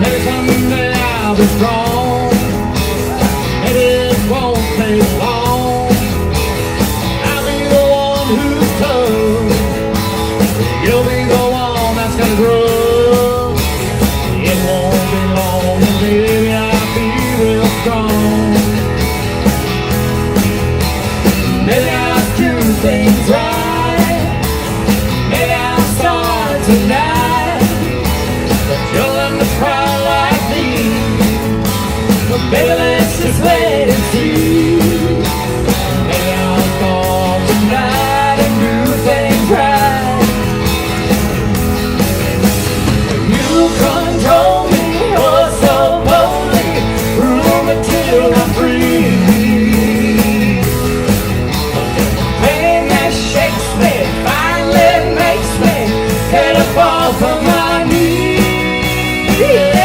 Maybe someday I'll be strong. Maybe it won't take long. I'll be the one who's tough. You'll be the one that's gonna grow. It won't be long, and baby, I'll be real strong. Maybe I'll do things right. Maybe I'll start tonight. But you'll learn to cry like me. But baby, let's just wait and see. Maybe I'll start tonight and do things right. You control me, oh so boldly. Rule me till I'm free. Pain that shakes me finally makes me get up off of my knees. Yeah.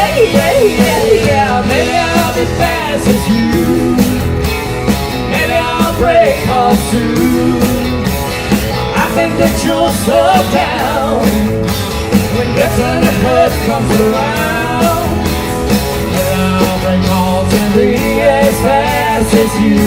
Maybe I'll be fast as you. Maybe I'll break off soon. I think that you'll slow down when your turn to hurt comes around. Maybe I'll break off and be as fast as you.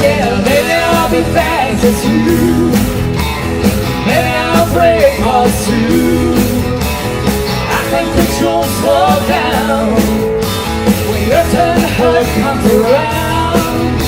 Yeah, maybe I'll be fast as you. Maybe I'll break all soon. I think that you'll slow down when your turn to hurt comes around.